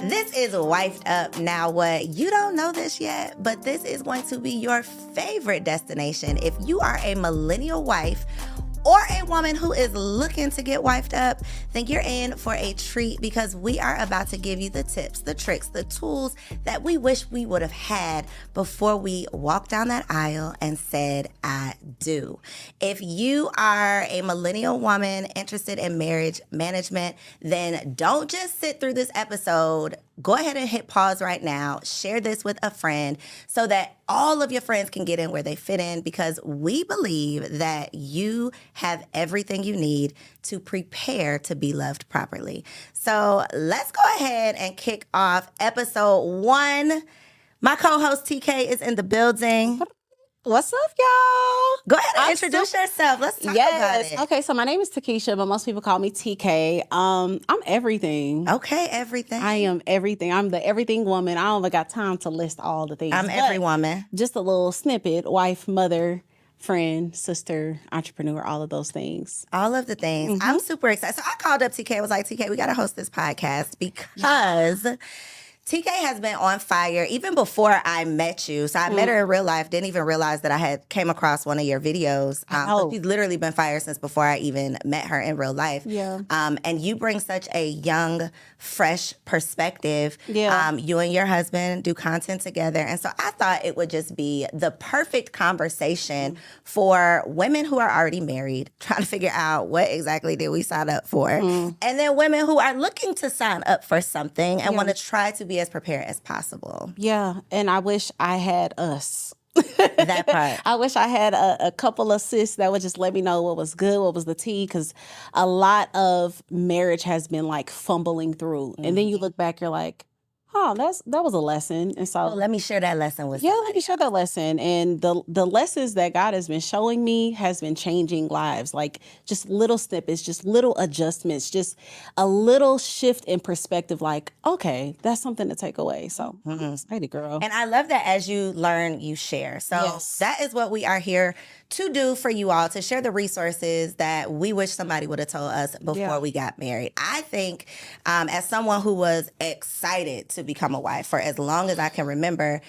This is Wifed Up. Now what? You don't know this yet, but this is going to be your favorite destination. If you are a millennial wife or a woman who is looking to get wifed up, then you're in for a treat because we are about to give you the tips, the tricks, the tools that we wish we would have had before we walked down that aisle and said, I do. If you are a millennial woman interested in marriage management, then don't just sit through this episode. Go ahead and hit pause right now. Share this with a friend so that all of your friends can get in where they fit in, because we believe that you have everything you need to prepare to be loved properly. So let's go ahead and kick off episode 1. My co-host TK is in the building. What's up, y'all? Go ahead and introduce yourself. Let's talk about it. Okay, so my name is Takesha, but most people call me TK. I'm everything. Okay, everything. I am everything. I'm the everything woman. I don't even got time to list all the things. I'm every woman. Just a little snippet: wife, mother, friend, sister, entrepreneur, all of those things. All of the things. I'm super excited. So I called up TK. I was like, TK, we got to host this podcast because TK has been on fire even before I met you. So I met her in real life, didn't even realize that I had came across one of your videos. So she's literally been fire since before I even met her in real life. Yeah. And you bring such a young, fresh perspective. Yeah. You and your husband do content together. And so I thought it would just be the perfect conversation for women who are already married, trying to figure out what exactly did we sign up for. And then women who are looking to sign up for something and want to try to be as prepared as possible. Yeah, and I wish I had us. That part. I wish I had a couple of sis that would just let me know what was good, what was the tea, because a lot of marriage has been like fumbling through. And then you look back, you're like, oh, that was a lesson. And so let me share that lesson with let me share that lesson. And the lessons that God has been showing me has been changing lives. Like just little snippets, just little adjustments, just a little shift in perspective. Like, okay, that's something to take away. So excited, girl. And I love that as you learn, you share. So that is what we are here to do for you all, to share the resources that we wish somebody would have told us before we got married. I think as someone who was excited to become a wife for as long as I can remember,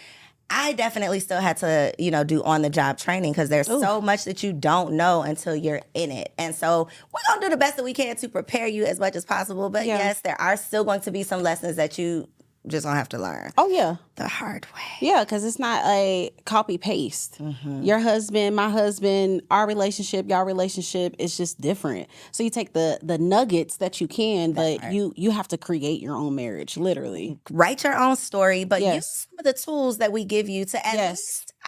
I definitely still had to, do on-the-job training because there's so much that you don't know until you're in it. And so we're going to do the best that we can to prepare you as much as possible. But yes, there are still going to be some lessons that you just gonna have to learn. Oh, yeah. The hard way. Yeah, because it's not a copy-paste. Your husband, my husband, our relationship, y'all relationship is just different. So you take the nuggets that you can, but you have to create your own marriage, literally. Write your own story, but use some of the tools that we give you to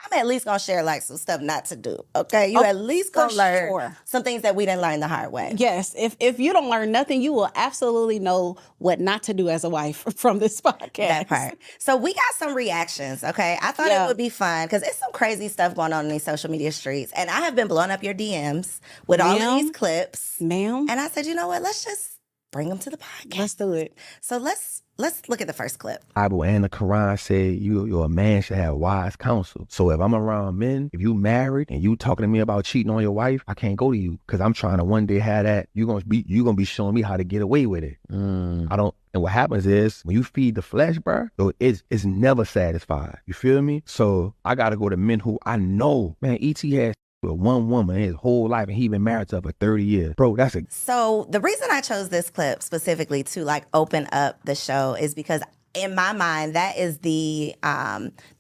I'm at least gonna share like some stuff not to do. Okay, you at least gonna learn some things that we didn't learn the hard way. Yes, if you don't learn nothing, you will absolutely know what not to do as a wife from this podcast. That part. So we got some reactions. Okay, I thought it would be fun because it's some crazy stuff going on in these social media streets, and I have been blowing up your DMs with all of these clips, ma'am. And I said, you know what? Let's just bring them to the podcast. Let's do it. So let's look at the first clip. Bible and the Quran say you're a man should have wise counsel. So if I'm around men, if you married and you talking to me about cheating on your wife, I can't go to you because I'm trying to one day have that. You're gonna be showing me how to get away with it. I don't. And what happens is when you feed the flesh, bro, it's never satisfied. You feel me? So I gotta go to men who I know. Man, ET has with one woman his whole life, and he been married to her for 30 years. Bro, So the reason I chose this clip specifically to open up the show is because in my mind, that is the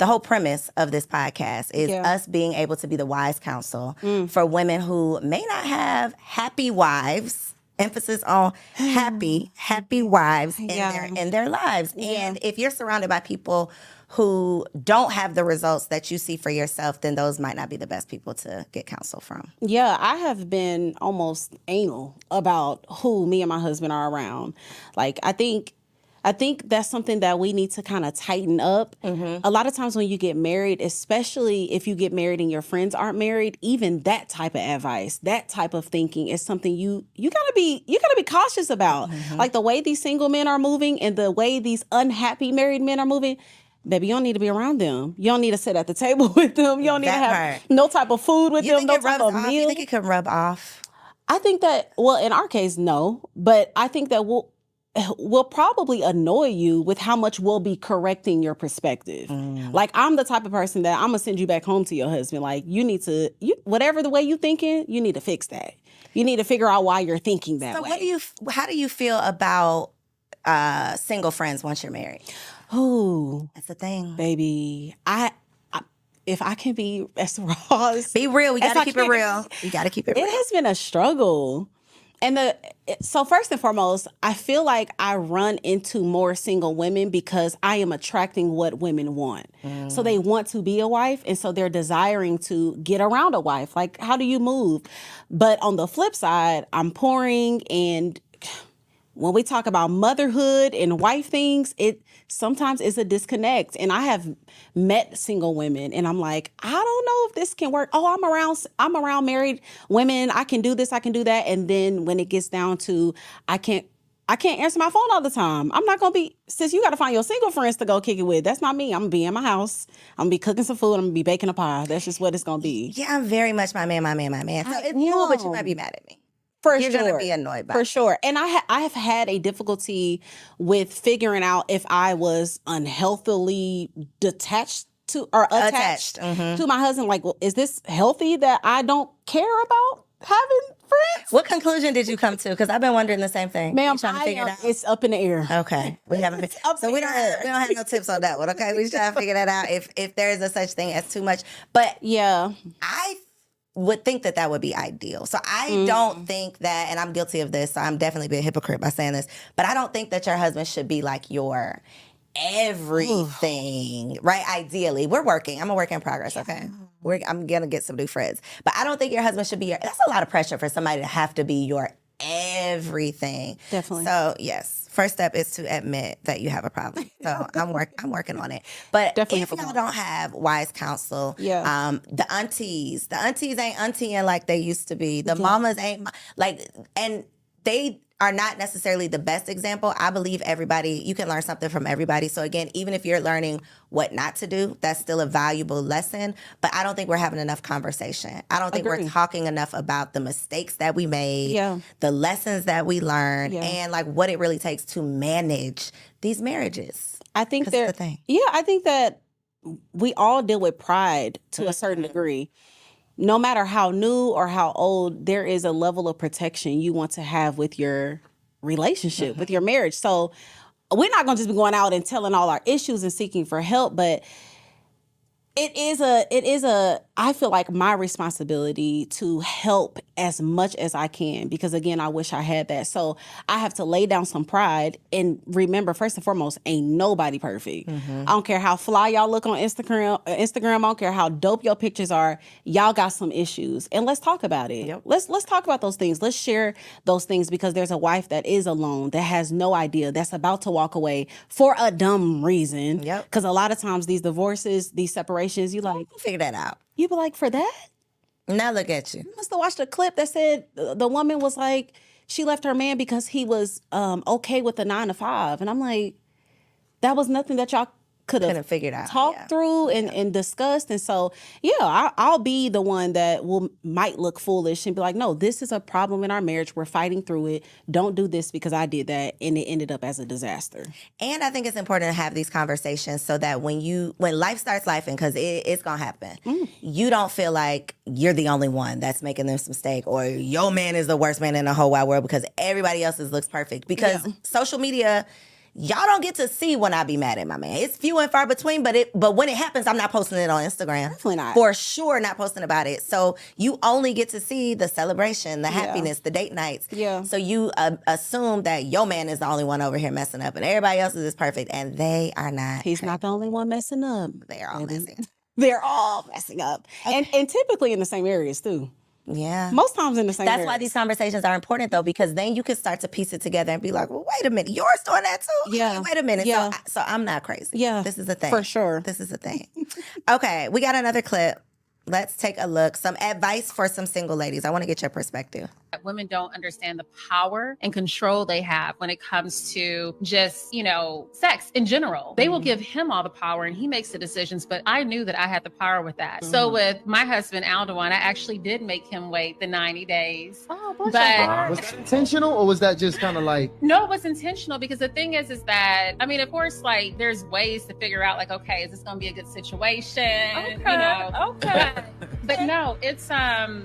whole premise of this podcast is us being able to be the wise counsel for women who may not have happy wives. Emphasis on happy wives in their lives. And if you're surrounded by people who don't have the results that you see for yourself, then those might not be the best people to get counsel from. Yeah, I have been almost anal about who me and my husband are around. Like, I think that's something that we need to kind of tighten up. A lot of times when you get married, especially if you get married and your friends aren't married, even that type of advice, that type of thinking is something you gotta be cautious about. Like the way these single men are moving and the way these unhappy married men are moving. Baby, you don't need to be around them. You don't need to sit at the table with them. You don't need to have no type of food with them, no type of meal. You think it can rub off? I think that, well, in our case, no. But I think that will probably annoy you with how much we'll be correcting your perspective. Like, I'm the type of person that I'm gonna send you back home to your husband. Like, you need to, whatever the way you thinking, you need to fix that. You need to figure out why you're thinking that way. How do you feel about single friends once you're married? Ooh, That's the thing. baby. If I can be as raw as Be real. We as gotta I keep it can real. We gotta keep it real. It has been a struggle. And so first and foremost, I feel like I run into more single women because I am attracting what women want. So they want to be a wife, and so they're desiring to get around a wife. Like, how do you move? But on the flip side, I'm pouring, and when we talk about motherhood and wife things, it sometimes is a disconnect. And I have met single women, and I'm like, I don't know if this can work. Oh, I'm around married women. I can do this, I can do that. And then when it gets down to I can't answer my phone all the time. I'm not gonna be, sis, you gotta find your single friends to go kick it with. That's not me. I'm gonna be in my house. I'm gonna be cooking some food. I'm gonna be baking a pie. That's just what it's gonna be. Yeah, I'm very much my man. So it's cool, but you might be mad at me. You're gonna be annoyed by it. For sure. And I have had a difficulty with figuring out if I was unhealthily detached to or attached to my husband. Like, well, is this healthy that I don't care about having friends? What conclusion did you come to? Because I've been wondering the same thing. Ma'am, You trying to figure it out? It's up in the air. Okay, we haven't. So we don't have no tips on that one. Okay, we just trying to figure that out. If there is a such thing as too much, but Yeah. I would think that would be ideal. So I don't think that, and I'm guilty of this, so I'm definitely being a hypocrite by saying this, but I don't think that your husband should be like your everything, right? Ideally, we're working. I'm a work in progress, okay? I'm going to get some new friends. But I don't think your husband should be that's a lot of pressure for somebody to have to be your everything. Definitely. So, yes. First step is to admit that you have a problem. So I'm working on it. But Definitely if y'all don't have wise counsel, Yeah. the aunties ain't auntying like they used to be. The mamas ain't and they are not necessarily the best example. I believe you can learn something from everybody. So again, even if you're learning what not to do, that's still a valuable lesson. But I don't think we're having enough conversation. I don't think we're talking enough about the mistakes that we made, the lessons that we learned, and like what it really takes to manage these marriages. I think that's the thing. Yeah, I think that we all deal with pride to a certain degree. No matter how new or how old, there is a level of protection you want to have with your relationship, with your marriage. So we're not going to just be going out and telling all our issues and seeking for help, but it is I feel like my responsibility to help as much as I can, because again, I wish I had that. So I have to lay down some pride and remember, first and foremost, ain't nobody perfect. I don't care how fly y'all look on Instagram. I don't care how dope your pictures are. Y'all got some issues, and let's talk about it. Yep. Let's talk about those things. Let's share those things, because there's a wife that is alone, that has no idea, that's about to walk away for a dumb reason. Yep. Because a lot of times these divorces, these separations, you like, Figure that out. you be like, for that? Now look at you. You must have watched a clip that said the woman was like, she left her man because he was okay with the 9 to 5. And I'm like, that was nothing that y'all could have figured out, talked through and discussed. And so, I'll be the one that might look foolish and be like, no, this is a problem in our marriage. We're fighting through it. Don't do this because I did that. And it ended up as a disaster. And I think it's important to have these conversations so that when life starts lifing, because it's going to happen, you don't feel like you're the only one that's making this mistake, or your man is the worst man in the whole wide world because everybody else's looks perfect. Because social media, y'all don't get to see when I be mad at my man. It's few and far between, but when it happens, I'm not posting it on Instagram. Definitely not. For sure not posting about it. So you only get to see the celebration, the happiness, the date nights. Yeah. So you assume that your man is the only one over here messing up and everybody else is perfect, and they are not. He's not the only one messing up. They're all messing. They're all messing up. And typically in the same areas too. Yeah. Most times in the same That's areas. why these conversations are important, though, because then you can start to piece it together and be like, well, wait a minute, yours doing that too? Yeah. Wait a minute. Yeah. So I'm not crazy. Yeah. This is the thing. For sure. This is the thing. Okay, we got another clip. Let's take a look. Some advice for some single ladies. I want to get your perspective. Women don't understand the power and control they have when it comes to just, sex in general. They will give him all the power and he makes the decisions, but I knew that I had the power with that. So with my husband, Aldewan, I actually did make him wait the 90 days. Oh, but Was that intentional, or was that just kind of like? No, it was intentional because the thing is that, of course, like there's ways to figure out like, okay, is this going to be a good situation? Okay. But no, it's,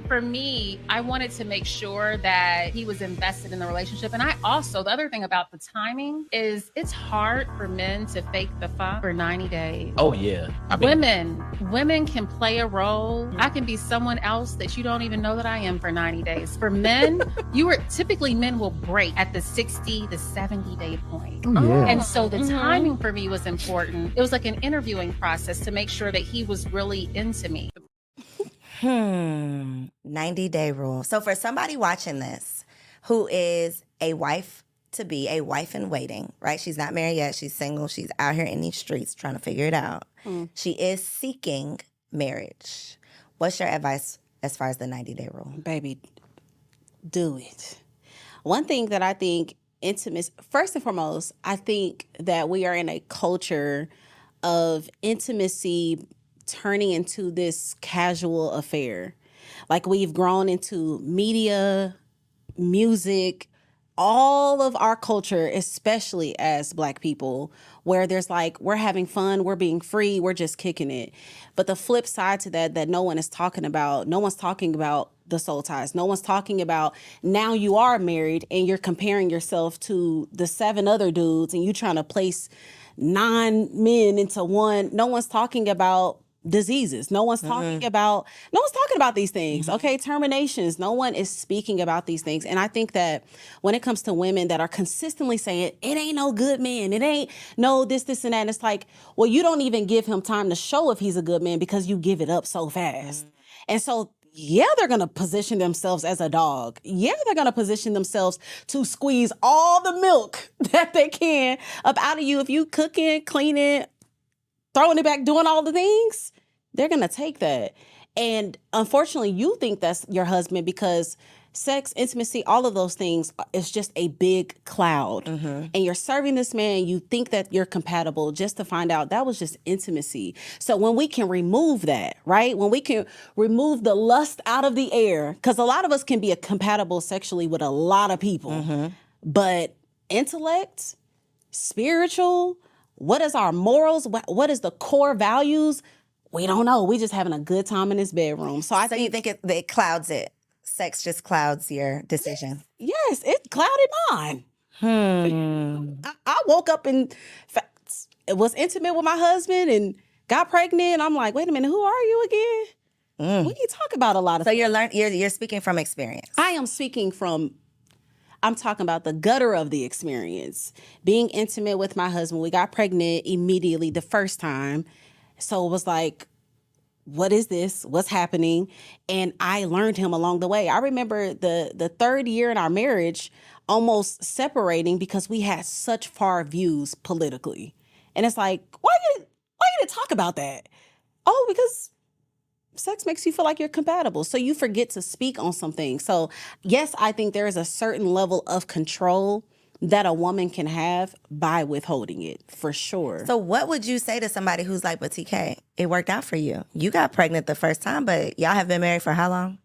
for me, I wanted to make sure that he was invested in the relationship. And I also, the other thing about the timing is it's hard for men to fake the fuck for 90 days. Oh yeah. Women can play a role. I can be someone else that you don't even know that I am for 90 days. For men, typically men will break at the 60 to 70 day point. Yeah. And so the timing for me was important. It was like an interviewing process to make sure that he was really into me. 90-day rule. So for somebody watching this who is a wife to be, a wife in waiting, right? She's not married yet. She's single. She's out here in these streets trying to figure it out. She is seeking marriage. What's your advice as far as the 90-day rule? Baby, do it. One thing that I think intimacy, first and foremost, I think that we are in a culture of intimacy turning into this casual affair. Like we've grown into media, music, all of our culture, especially as Black people, where there's like, we're having fun, we're being free, we're just kicking it. But the flip side to that no one is talking about, no one's talking about the soul ties. No one's talking about now you are married and you're comparing yourself to the 7 other dudes and you trying to place 9 men into one. No one's talking about diseases. No one's talking about these things. Okay, terminations. No one is speaking about these things. And I think that when it comes to women that are consistently saying it ain't no good man, it ain't no this and that, and it's like, well, you don't even give him time to show if he's a good man because you give it up so fast. And so yeah, they're going to position themselves as a dog. Yeah, they're going to position themselves to squeeze all the milk that they can up out of you. If you cooking, cleaning, throwing it back, doing all the things, they're going to take that. And unfortunately, you think that's your husband because sex, intimacy, all of those things is just a big cloud. And you're serving this man, you think that you're compatible just to find out that was just intimacy. So when we can remove that, right? When we can remove the lust out of the air, because a lot of us can be compatible sexually with a lot of people, but intellect, spiritual, what is our morals? What is the core values? We don't know. We just having a good time in this bedroom. So I think you think it clouds it? Sex just clouds your decision. Yes, it clouded mine. I woke up and was intimate with my husband and got pregnant. I'm like, wait a minute, who are you again? We can talk about a lot of So things. you're speaking from experience. I am speaking from, I'm talking about the gutter of the experience. Being intimate with my husband. We got pregnant immediately the first time. So it was like, what is this? What's happening? And I learned him along the way. I remember the 3rd year in our marriage almost separating because we had such far views politically. And it's like, why you didn't talk about that? Oh, because sex makes you feel like you're compatible. So you forget to speak on something. So yes, I think there is a certain level of control that a woman can have by withholding it, for sure. So what would you say to somebody who's like, but TK, it worked out for you. You got pregnant the first time, but y'all have been married for how long?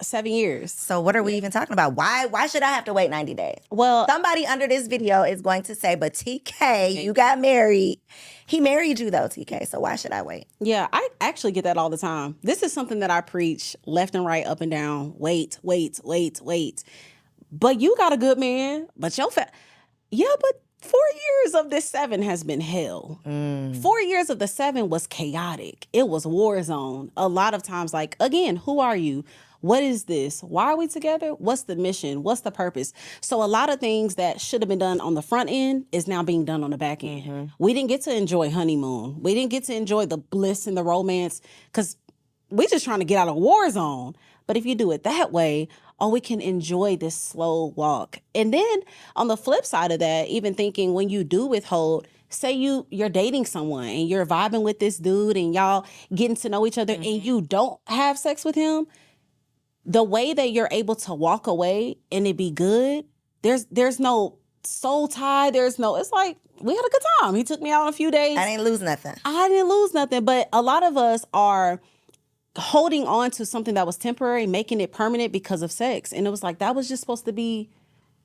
7 years. So what are we even talking about? Why should I have to wait 90 days? Well, Somebody under this video is going to say, but TK, you got married. He married you though, TK, so why should I wait? yeah, I actually get that all the time. This is something that I preach left and right, up and down. Wait. But you got a good man, but but 4 years of this 7 has been hell. 4 years of the 7 was chaotic. It was war zone. A lot of times, like, again, who are you? What is this? Why are we together? What's the mission? What's the purpose? So a lot of things that should have been done on the front end is now being done on the back end. We didn't get to enjoy honeymoon. We didn't get to enjoy the bliss and the romance because we're just trying to get out of war zone. But if you do it that way, we can enjoy this slow walk. And then on the flip side of that, even thinking when you do withhold, say you're dating someone and you're vibing with this dude and y'all getting to know each other and you don't have sex with him, the way that you're able to walk away and it be good, there's no soul tie. It's like, we had a good time. He took me out on a few days. I didn't lose nothing. I didn't lose nothing. But a lot of us are holding on to something that was temporary, making it permanent because of sex. And it was like, that was just supposed to be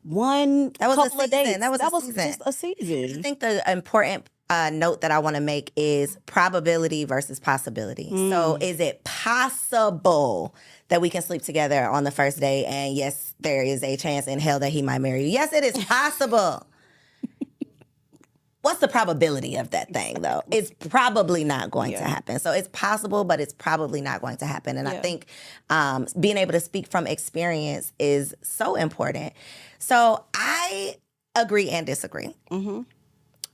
couple of days. That was just a season. I think the important note that I want to make is probability versus possibility. So is it possible that we can sleep together on the first day, and yes, there is a chance in hell that he might marry you? Yes, it is possible. What's the probability of that thing, though? It's probably not going to happen. So it's possible, but it's probably not going to happen. And I think being able to speak from experience is so important. So I agree and disagree,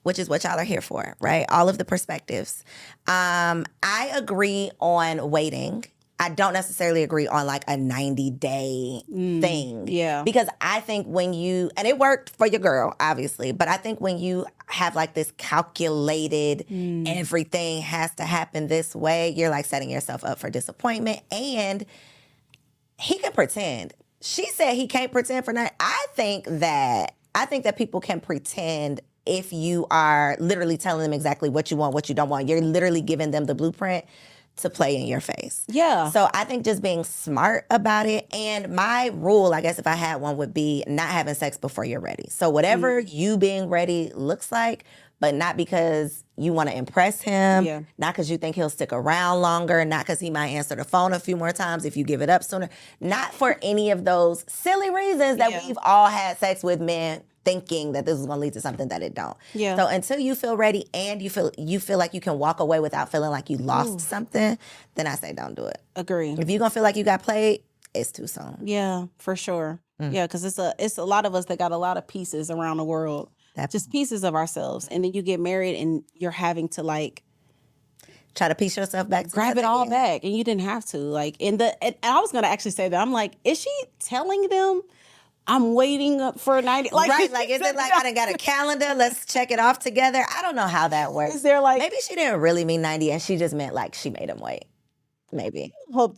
which is what y'all are here for, right? All of the perspectives. I agree on waiting. I don't necessarily agree on like a 90-day thing. Yeah. Because I think when you, and it worked for your girl, obviously, but I think when you have like this calculated, everything has to happen this way, you're like setting yourself up for disappointment. And he can pretend. She said he can't pretend for nothing. I think that people can pretend if you are literally telling them exactly what you want, what you don't want. You're literally giving them the blueprint to play in your face. Yeah. So I think just being smart about it. And my rule, I guess if I had one, would be not having sex before you're ready. So whatever you being ready looks like, but not because you want to impress him, not because you think he'll stick around longer, not because he might answer the phone a few more times if you give it up sooner, not for any of those silly reasons that we've all had sex with men thinking that this is going to lead to something that it don't. Yeah. So until you feel ready and you feel like you can walk away without feeling like you lost something, then I say don't do it. Agree. If you're going to feel like you got played, it's too soon. Yeah, for sure. Yeah, because it's a lot of us that got a lot of pieces around the world. Just pieces of ourselves. And then you get married and you're having to like try to piece yourself back, grab it all back, and you didn't have to. Like and I was gonna actually say that. I'm like, is she telling them I'm waiting up for 90? Like, right, like is it like I done got a calendar, let's check it off together? I don't know how that works. Is there like maybe she didn't really mean 90 and she just meant like she made him wait. Maybe.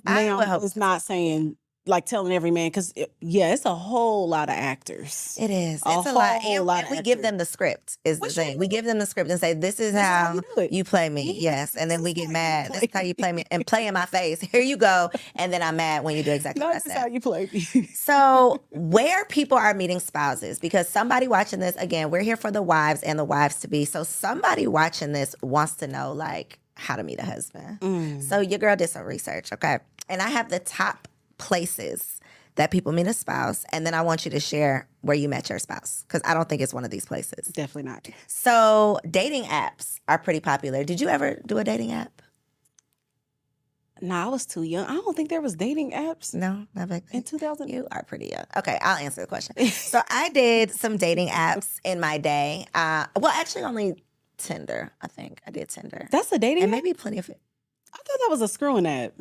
I would hope it's not saying like telling every man, because it's a whole lot of actors. It is. It's a lot. And we give them the script is the thing. We give them the script and say, this is how you play me. Yes. And then we get mad. This is how you play me and play in my face. Here you go. And then I'm mad when you do exactly what I said. This is how you play me. So where people are meeting spouses, because somebody watching this, again, we're here for the wives and the wives to be. So somebody watching this wants to know like how to meet a husband. So your girl did some research. Okay. And I have the top places that people meet a spouse, and then I want you to share where you met your spouse, because I don't think it's one of these places. Definitely not. So dating apps are pretty popular. Did you ever do a dating app? No, I was too young. I don't think there was dating apps. No, not back then. In 2000. You are pretty young. Okay, I'll answer the question. So I did some dating apps in my day. Well, actually only Tinder, I think. I did Tinder. That's a dating and app? maybe plenty of it. I thought that was a screwing app.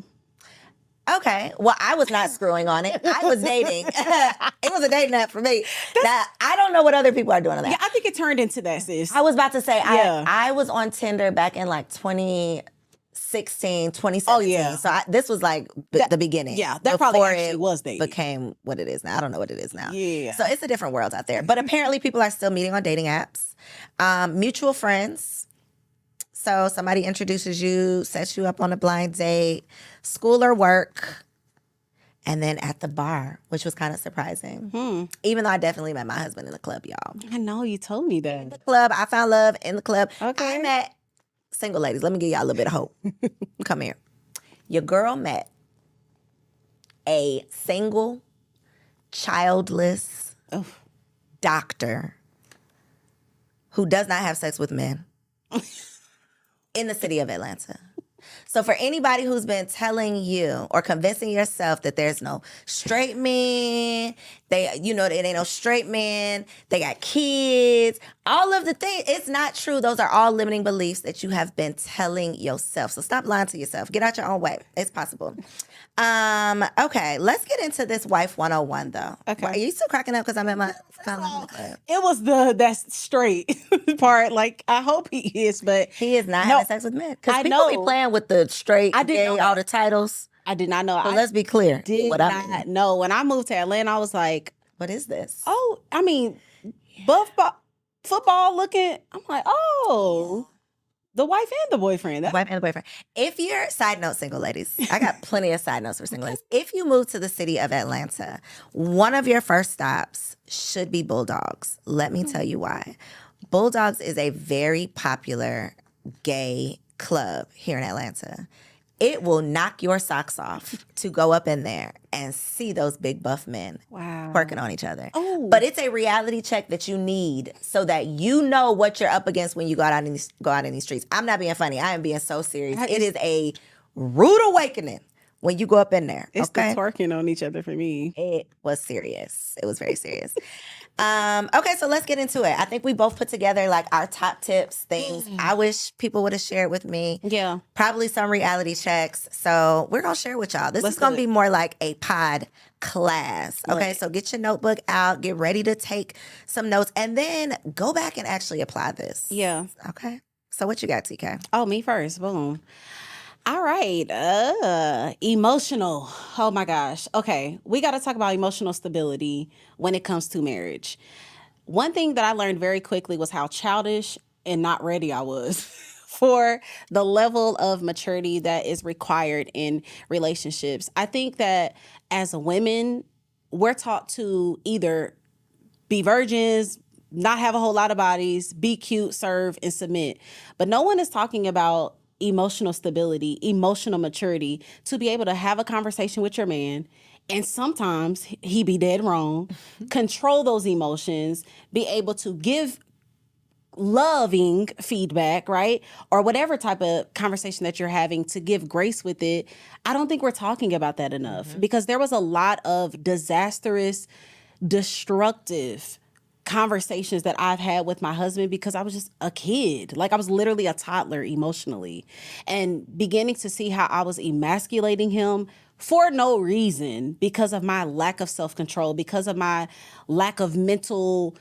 Okay. Well, I was not screwing on it. I was dating. It was a dating app for me. Now, I don't know what other people are doing on that. Yeah, I think it turned into that, sis. I was about to say, I was on Tinder back in like 2016, 2017. Oh, yeah. So this was like the beginning. Yeah, that probably actually was dating. Became what it is now. I don't know what it is now. Yeah. So it's a different world out there. But apparently people are still meeting on dating apps. Mutual friends. So somebody introduces you, sets you up on a blind date, school or work, and then at the bar, which was kind of surprising. Even though I definitely met my husband in the club, y'all. I know, you told me that. In the club, I found love in the club. Okay. I met single ladies. Let me give y'all a little bit of hope. Come here. Your girl met a single, childless doctor who does not have sex with men. In the city of Atlanta. So for anybody who's been telling you or convincing yourself that there's no straight men, it ain't no straight men, they got kids, all of the things, it's not true. Those are all limiting beliefs that you have been telling yourself. So stop lying to yourself. Get out your own way. It's possible. Okay, let's get into this wife 101 though. Okay. Are you still cracking up because I'm at my final club? It was that's straight part. Like, I hope he is, but he is not having sex with men. Because I people know. be playing with the straight, I didn't gay, know all the titles. I did not know. So let's be clear. Did what I not know. When I moved to Atlanta, I was like, what is this? oh, I mean, football looking. I'm like, oh, the wife and the boyfriend. Wife and the boyfriend. If you're, side note, single ladies, I got plenty of side notes for single ladies. If you move to the city of Atlanta, one of your first stops should be Bulldogs. Let me tell you why. Bulldogs is a very popular gay club here in Atlanta. It will knock your socks off to go up in there and see those big buff men working on each other. Oh. But it's a reality check that you need so that you know what you're up against when you go out in these streets. I'm not being funny. I am being so serious. It is a rude awakening when you go up in there. It's okay? the twerking on each other for me. It was serious. It was very serious. Okay, so let's get into it. I think we both put together like our top tips, things I wish people would have shared with me. Yeah. Probably some reality checks. So we're going to share with y'all. This is going to be more like a pod class. Okay, so get your notebook out, get ready to take some notes, and then go back and actually apply this. Yeah. Okay. So what you got, TK? Oh, me first. Boom. All right. Emotional. Oh my gosh. Okay. We got to talk about emotional stability when it comes to marriage. One thing that I learned very quickly was how childish and not ready I was for the level of maturity that is required in relationships. I think that as women, we're taught to either be virgins, not have a whole lot of bodies, be cute, serve, and submit. But no one is talking about emotional stability, emotional maturity, to be able to have a conversation with your man, and sometimes he be dead wrong, control those emotions, be able to give loving feedback, right? Or whatever type of conversation that you're having, to give grace with it. I don't think we're talking about that enough because there was a lot of disastrous, destructive conversations that I've had with my husband because I was just a kid. Like I was literally a toddler emotionally, and beginning to see how I was emasculating him for no reason because of my lack of self-control, because of my lack of mental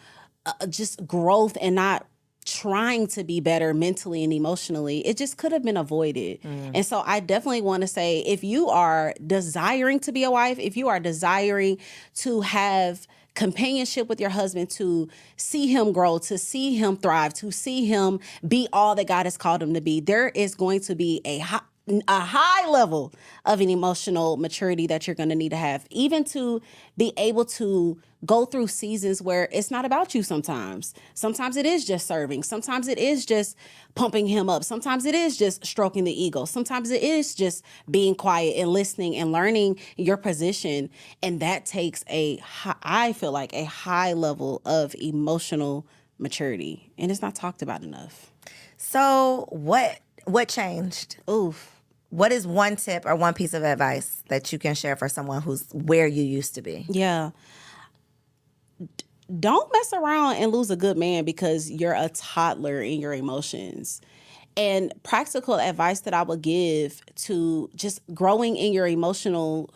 just growth and not trying to be better mentally and emotionally. It just could have been avoided. And so I definitely want to say, if you are desiring to be a wife, if you are desiring to have companionship with your husband, to see him grow, to see him thrive, to see him be all that God has called him to be, there is going to be a high level of an emotional maturity that you're going to need to have, even to be able to go through seasons where it's not about you sometimes. Sometimes it is just serving. Sometimes it is just pumping him up. Sometimes it is just stroking the ego. Sometimes it is just being quiet and listening and learning your position. And that takes I feel like a high level of emotional maturity. And it's not talked about enough. So what changed? Oof. What is one tip or one piece of advice that you can share for someone who's where you used to be? Yeah. Don't mess around and lose a good man because you're a toddler in your emotions. And practical advice that I would give to just growing in your emotional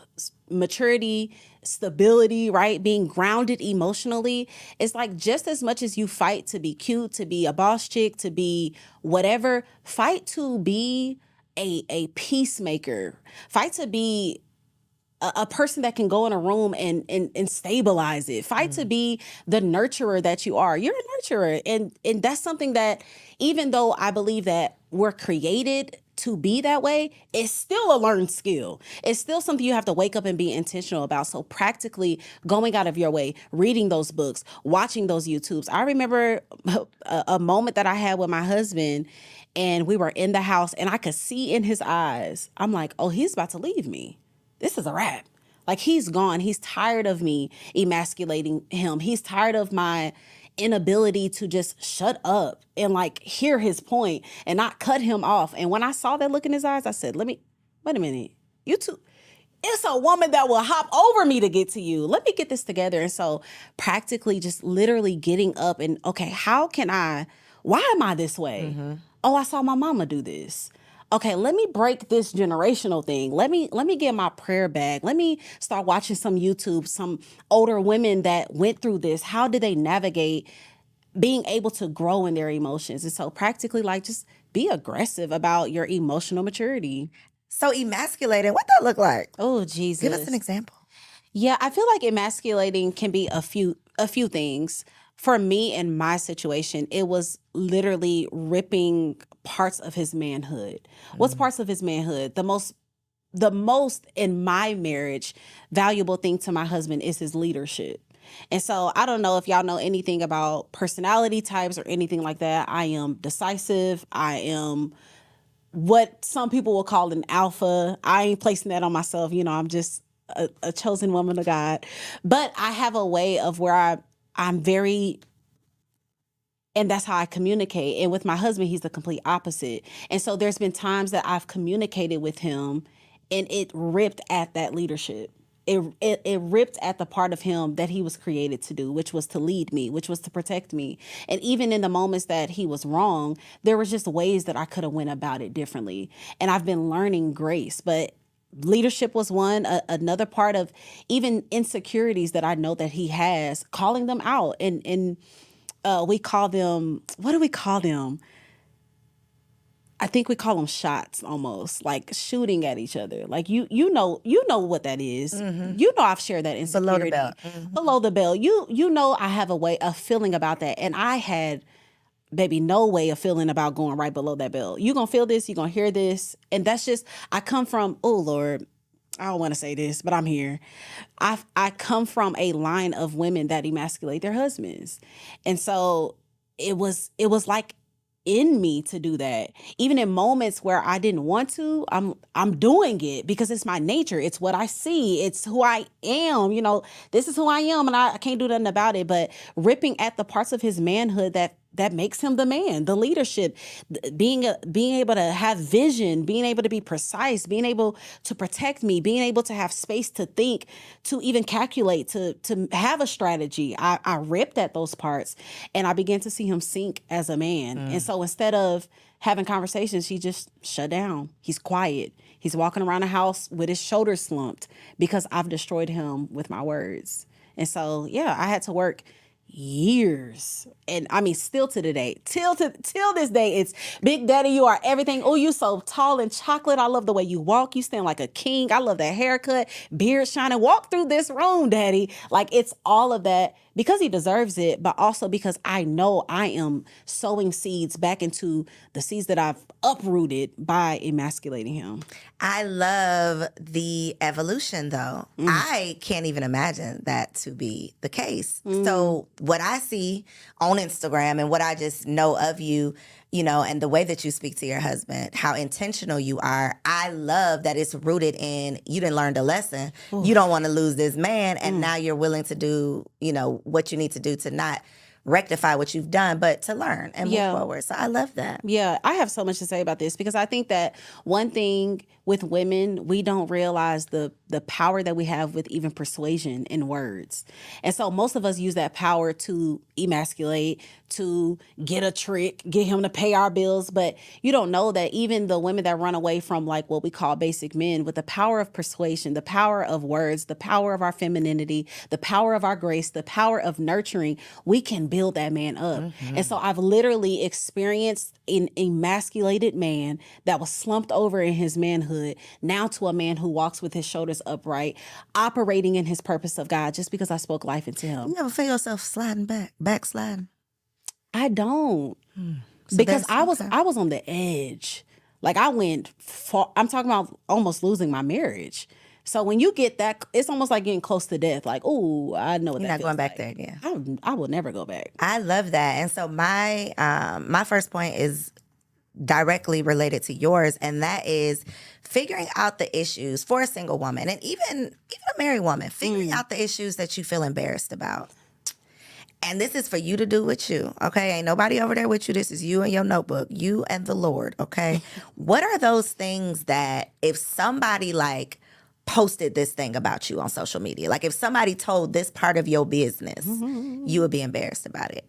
maturity, stability, right? Being grounded emotionally. It's like just as much as you fight to be cute, to be a boss chick, to be whatever, fight to be a peacemaker. Fight to be a person that can go in a room and stabilize it. Fight to be the nurturer that you are. You're a nurturer. And that's something that, even though I believe that we're created to be that way, it's still a learned skill. It's still something you have to wake up and be intentional about. So practically going out of your way, reading those books, watching those YouTubes. I remember a moment that I had with my husband, and we were in the house and I could see in his eyes, I'm like, oh, he's about to leave me. This is a wrap. Like, he's gone. He's tired of me emasculating him. He's tired of my inability to just shut up and like hear his point and not cut him off. And when I saw that look in his eyes, I said, wait a minute. You two, it's a woman that will hop over me to get to you. Let me get this together. And so practically just literally getting up and, okay, why am I this way? Oh, I saw my mama do this. Okay, let me break this generational thing. Let me get my prayer bag. Let me start watching some YouTube, some older women that went through this. How did they navigate being able to grow in their emotions? And so practically, like, just be aggressive about your emotional maturity. So emasculating, what that look like? Oh, Jesus. Give us an example. Yeah, I feel like emasculating can be a few things. For me, in my situation, it was literally ripping parts of his manhood. What's parts of his manhood? The most in my marriage valuable thing to my husband is his leadership. And so I don't know if y'all know anything about personality types or anything like that. I am decisive. I am what some people will call an alpha. I ain't placing that on myself. I'm just a chosen woman of God. But I have a way of where I'm very, and that's how I communicate. And with my husband, he's the complete opposite. And so there's been times that I've communicated with him and it ripped at that leadership. It ripped at the part of him that he was created to do, which was to lead me, which was to protect me. And even in the moments that he was wrong, there was just ways that I could have went about it differently. And I've been learning grace, but leadership was one. Another part of even insecurities that I know that he has, calling them out. And we call them, what do we call them? I think we call them shots, almost like shooting at each other. Like you know what that is. Mm-hmm. I've shared that insecurity. Below the belt. Mm-hmm. Below the belt. You I have a way of feeling about that, and I had baby no way of feeling about going right below that belt. You gonna feel this, you gonna hear this, and that's just I come from. Oh Lord, I don't want to say this, but I'm here. I come from a line of women that emasculate their husbands, and so it was like in me to do that. Even in moments where I didn't want to, I'm doing it because it's my nature. It's what I see. It's who I am. This is who I am, and I can't do nothing about it. But ripping at the parts of his manhood that makes him the man, the leadership, being able to have vision, being able to be precise, being able to protect me, being able to have space to think, to even calculate, to have a strategy. I ripped at those parts, and I began to see him sink as a man. And so instead of having conversations, he just shut down. He's quiet. He's walking around the house with his shoulders slumped because I've destroyed him with my words. And so, yeah, I had to work years, and I mean still to the day, till this day, it's Big Daddy, you are everything. Oh, you so tall and chocolate. I love the way you walk. You stand like a king. I love that haircut, beard shining. Walk through this room, Daddy. Like, it's all of that because he deserves it, but also because I know I am sowing seeds back into the seeds that I've uprooted by emasculating him. I love the evolution, though. I can't even imagine that to be the case. So what I see on Instagram and what I just know of you, and the way that you speak to your husband, how intentional you are, I love that it's rooted in you didn't learn the lesson. Ooh. You don't want to lose this man, and now you're willing to do, what you need to do to not rectify what you've done, but to learn and move forward. So I love that. Yeah, I have so much to say about this because I think that one thing with women, we don't realize the power that we have with even persuasion in words. And so most of us use that power to emasculate, to get a trick, get him to pay our bills. But you don't know that even the women that run away from like what we call basic men, with the power of persuasion, the power of words, the power of our femininity, the power of our grace, the power of nurturing, we can build that man up. Mm-hmm. And so I've literally experienced an emasculated man that was slumped over in his manhood, now to a man who walks with his shoulders upright, operating in his purpose of God just because I spoke life into him. You ever feel yourself sliding backsliding? I don't. So because I was on the edge. Like I went far, I'm talking about almost losing my marriage. So when you get that, it's almost like getting close to death. Like, oh, I know what You're that not going back like. there again. I will never go back. I love that. And so my first point is directly related to yours, and that is figuring out the issues for a single woman, and even a married woman, figuring out the issues that you feel embarrassed about. And this is for you to do with you, okay? Ain't nobody over there with you. This is you and your notebook, you and the Lord, okay? What are those things that if somebody posted this thing about you on social media, like if somebody told this part of your business, you would be embarrassed about it?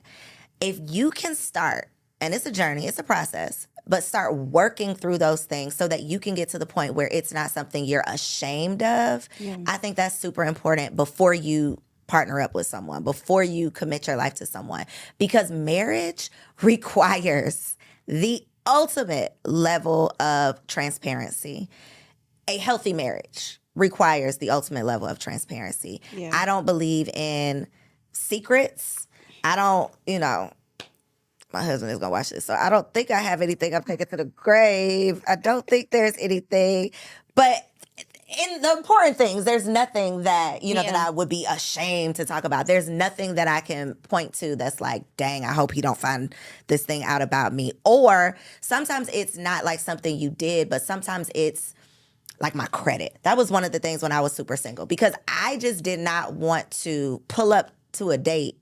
If you can start, and it's a journey, it's a process, but start working through those things so that you can get to the point where it's not something you're ashamed of. Yeah. I think that's super important before you partner up with someone, before you commit your life to someone, because marriage requires the ultimate level of transparency. a healthy marriage requires the ultimate level of transparency. Yeah. I don't believe in secrets. I don't, my husband is going to watch this, so I don't think I have anything I'm taking to the grave. I don't think there's anything. But in the important things, there's nothing that, that I would be ashamed to talk about. There's nothing that I can point to that's like, dang, I hope he don't find this thing out about me. Or sometimes it's not like something you did, but sometimes it's like my credit. That was one of the things when I was super single, because I just did not want to pull up to a date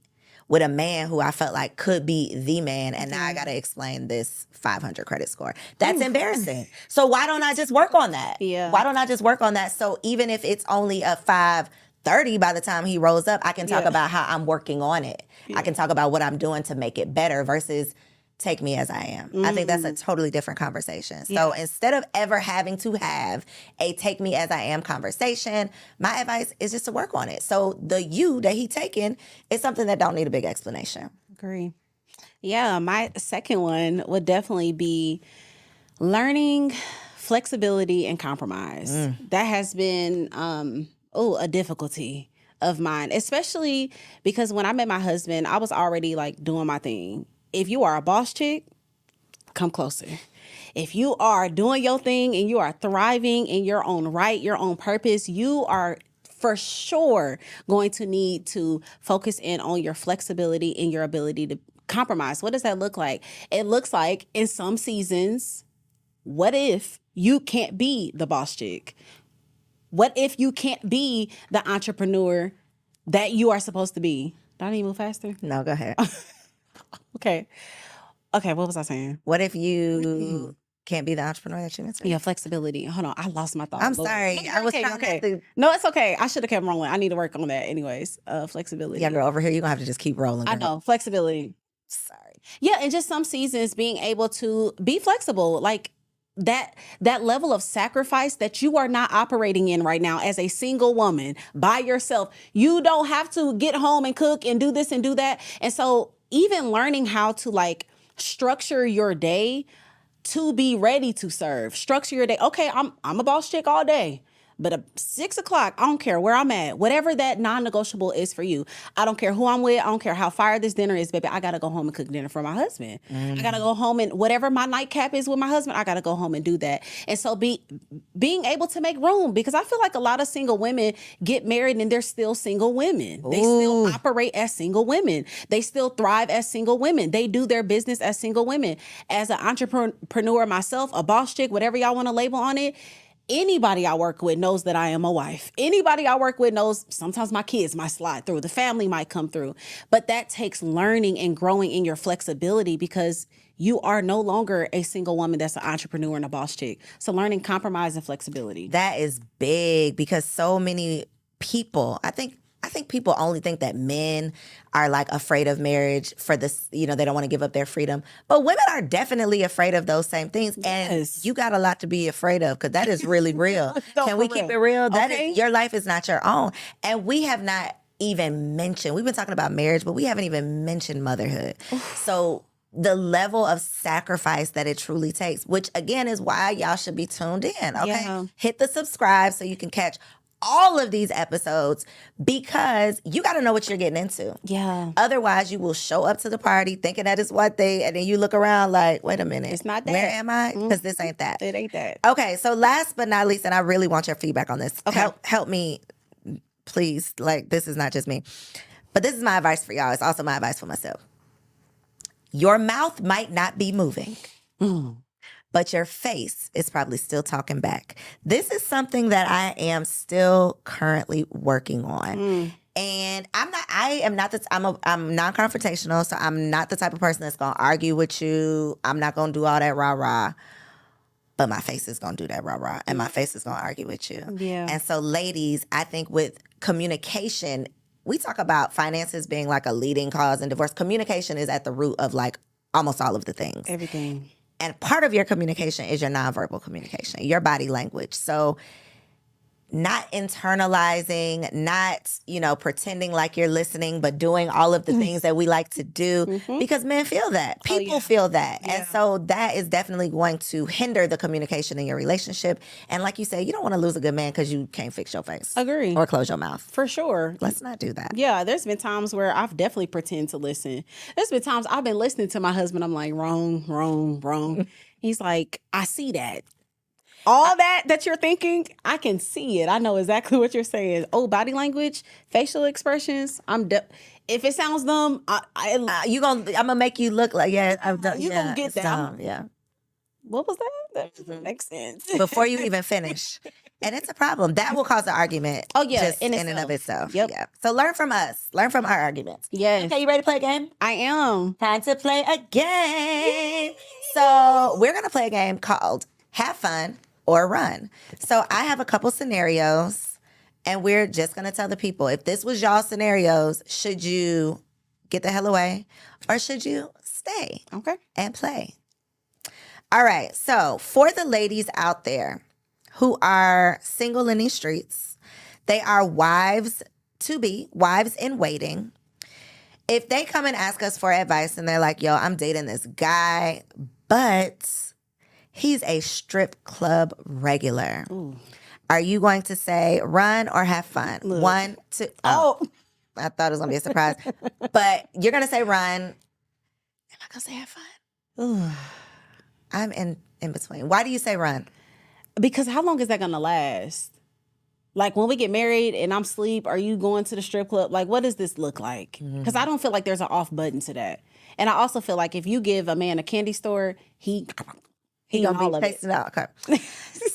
with a man who I felt like could be the man, and now I got to explain this 500 credit score. That's embarrassing. So why don't I just work on that? Yeah. Why don't I just work on that? So even if it's only a 530 by the time he rolls up, I can talk about how I'm working on it. I can talk about what I'm doing to make it better versus take me as I am. I think that's a totally different conversation. So instead of ever having to have a take me as I am conversation, my advice is just to work on it. So the you that he taking is something that don't need a big explanation. Agree. Yeah, my second one would definitely be learning flexibility and compromise. That has been a difficulty of mine, especially because when I met my husband, I was already like doing my thing. If you are a boss chick, come closer. If you are doing your thing and you are thriving in your own right, your own purpose, you are for sure going to need to focus in on your flexibility and your ability to compromise. What does that look like? It looks like in some seasons, what if you can't be the boss chick? What if you can't be the entrepreneur that you are supposed to be? Do I need to move faster? No, go ahead. Okay, what was I saying? What if you can't be the entrepreneur that you meant to be? Yeah, flexibility. Hold on, I lost my thought. I'm sorry. I was trying to... No, it's okay. I should have kept rolling. I need to work on that anyways. Flexibility. Yeah, girl, over here, you're going to have to just keep rolling. Girl. I know, flexibility. Sorry. Yeah, and just some seasons being able to be flexible. Like, that level of sacrifice that you are not operating in right now as a single woman by yourself. You don't have to get home and cook and do this and do that. And so even learning how to like structure your day to be ready to serve. Structure your day. Okay, I'm a boss chick all day. But at 6 o'clock, I don't care where I'm at. Whatever that non-negotiable is for you. I don't care who I'm with. I don't care how fire this dinner is, baby. I got to go home and cook dinner for my husband. I got to go home and whatever my nightcap is with my husband, I got to go home and do that. And so being able to make room, because I feel like a lot of single women get married and they're still single women. They still operate as single women. They still thrive as single women. They do their business as single women. As an entrepreneur myself, a boss chick, whatever y'all want to label on it, anybody I work with knows that I am a wife. Anybody I work with knows sometimes my kids might slide through. The family might come through. But that takes learning and growing in your flexibility because you are no longer a single woman that's an entrepreneur and a boss chick. So learning compromise and flexibility. That is big because so many people, I think people only think that men are like afraid of marriage for this, they don't want to give up their freedom. But women are definitely afraid of those same things. And you got a lot to be afraid of because that is really real. Can we keep it real? That is, your life is not your own. And we have not even mentioned, we've been talking about marriage, but we haven't even mentioned motherhood. So the level of sacrifice that it truly takes, which again is why y'all should be tuned in. Okay. Yeah. Hit the subscribe so you can catch all of these episodes because you got to know what you're getting into. Yeah. Otherwise, you will show up to the party thinking that is one thing, and then you look around like, wait a minute. It's not that. Where am I? Because this ain't that. It ain't that. Okay, so last but not least, and I really want your feedback on this. Okay. Help me, please. Like, this is not just me. But this is my advice for y'all. It's also my advice for myself. Your mouth might not be moving. But your face is probably still talking back. This is something that I am still currently working on. And I'm non-confrontational, so I'm not the type of person that's gonna argue with you. I'm not gonna do all that rah-rah. But my face is gonna do that rah-rah, and my face is gonna argue with you. Yeah. And so ladies, I think with communication, we talk about finances being like a leading cause in divorce. Communication is at the root of like almost all of the things. not internalizing, not, pretending like you're listening, but doing all of the things that we like to do, because men feel that. People feel that. And so that is definitely going to hinder the communication in your relationship. And like you say, you don't want to lose a good man because you can't fix your face. Agree. Or close your mouth. For sure. Let's not do that. Yeah, there's been times where I've definitely pretended to listen. There's been times I've been listening to my husband. I'm like, wrong. He's like, I see that. All that you're thinking, I can see it. I know exactly what you're saying. Oh, body language, facial expressions. If it sounds dumb, I'm gonna make you look like I'm done. You gonna get that? Dumb, yeah. What was that? That doesn't make sense. Before you even finish, and it's a problem that will cause an argument. Oh yeah, just in and of itself. Yep. Yeah. So learn from us. Learn from our arguments. Yes. Okay, you ready to play a game? I am. Time to play a game. So we're gonna play a game called Have Fun or Run. So I have a couple scenarios, and we're just gonna tell the people, if this was y'all scenarios, should you get the hell away or should you stay and play? All right, so for the ladies out there who are single in these streets, they are wives to be, wives in waiting. If they come and ask us for advice and they're like, yo, I'm dating this guy, but he's a strip club regular. Ooh. Are you going to say run or have fun? Look. 1, 2. Oh, I thought it was going to be a surprise. But you're going to say run. Am I going to say have fun? Ooh. I'm in between. Why do you say run? Because how long is that going to last? Like when we get married and I'm asleep, are you going to the strip club? Like what does this look like? Because I don't feel like there's an off button to that. And I also feel like if you give a man a candy store, he gonna be tasting out. Okay.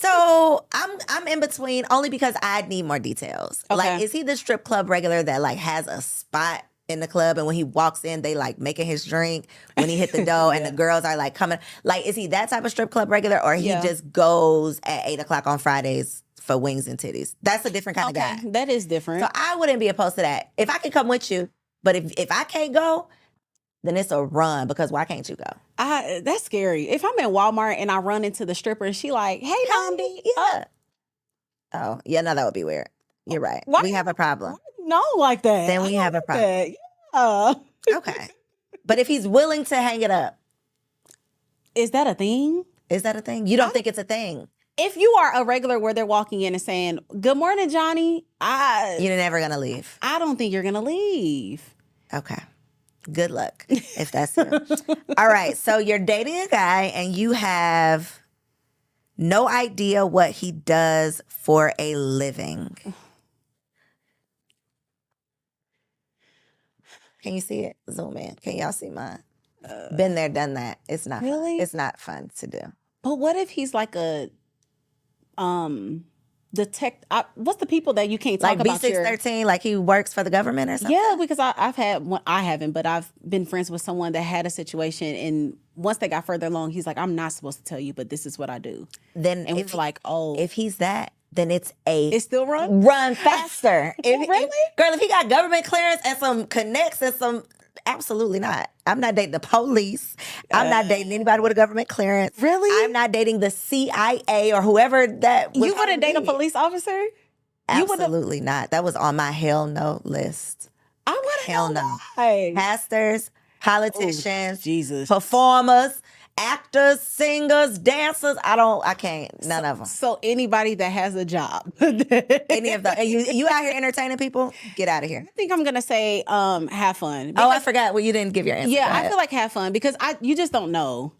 So I'm in between only because I need more details. Okay. Like, is he the strip club regular that like has a spot in the club and when he walks in, they like making his drink when he hit the door and the girls are like coming? Like, is he that type of strip club regular or he just goes at 8:00 on Fridays for wings and titties? That's a different kind of guy. That is different. So I wouldn't be opposed to that. If I can come with you, but if I can't go, then it's a run because why can't you go? That's scary. If I'm in Walmart and I run into the stripper and she like, hey, Blondie. Yeah. Oh, yeah, no, that would be weird. You're right. Why we have a problem. No, like that. Then we have a problem. Yeah. Okay. But if he's willing to hang it up. Is that a thing? Is that a thing? You don't think it's a thing? If you are a regular where they're walking in and saying, good morning, Johnny, you're never going to leave. I don't think you're going to leave. Okay. Good luck if that's you. All right. So you're dating a guy and you have no idea what he does for a living. Can you see it? Zoom in. Can y'all see mine? Been there, done that. It's not really? Fun. It's not fun to do. But what if he's like a what's the people that you can't talk like about? Like B613, like he works for the government or something? Yeah, because I've had one. I haven't, but I've been friends with someone that had a situation, and once they got further along, he's like, I'm not supposed to tell you, but this is what I do. Then and we were like, oh. If he's that, then it's still run? Run faster. Really? Girl, if he got government clearance and some connects and some, absolutely not. I'm not dating the police. I'm not dating anybody with a government clearance. Really? I'm not dating the CIA or whoever that You wouldn't date a police officer? Absolutely not. That was on my hell no list. I wouldn't. Hell no. Why. Pastors, politicians, Jesus, performers, actors, singers, dancers. I can't. None of them. So anybody that has a job. Any of them. You out here entertaining people? Get out of here. I think I'm going to say have fun. Because, I forgot. Well, you didn't give your answer. Yeah, I feel like have fun because you just don't know.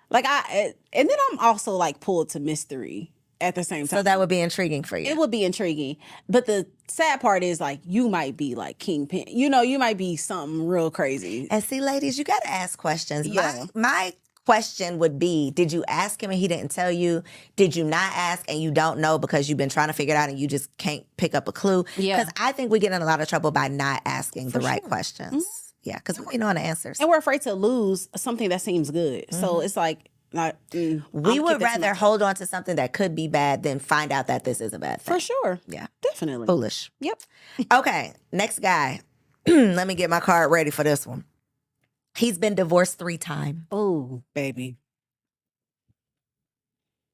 Like and then I'm also like pulled to mystery at the same time. So that would be intriguing for you. It would be intriguing. But the sad part is like you might be like kingpin. You know, you might be something real crazy. And see, ladies, you got to ask questions. Yeah. My question would be, did you ask him and he didn't tell you? Did you not ask and you don't know because you've been trying to figure it out and you just can't pick up a clue? Yeah. Because I think we get in a lot of trouble by not asking the right questions. Mm-hmm. Yeah, because we know the answers. And we're afraid to lose something that seems good. Mm-hmm. So it's like, we would rather hold on to something that could be bad than find out that this is a bad thing. For sure. Yeah. Definitely. Foolish. Yep. Okay, next guy. Let me get my card ready for this one. He's been divorced 3 times. Oh, baby.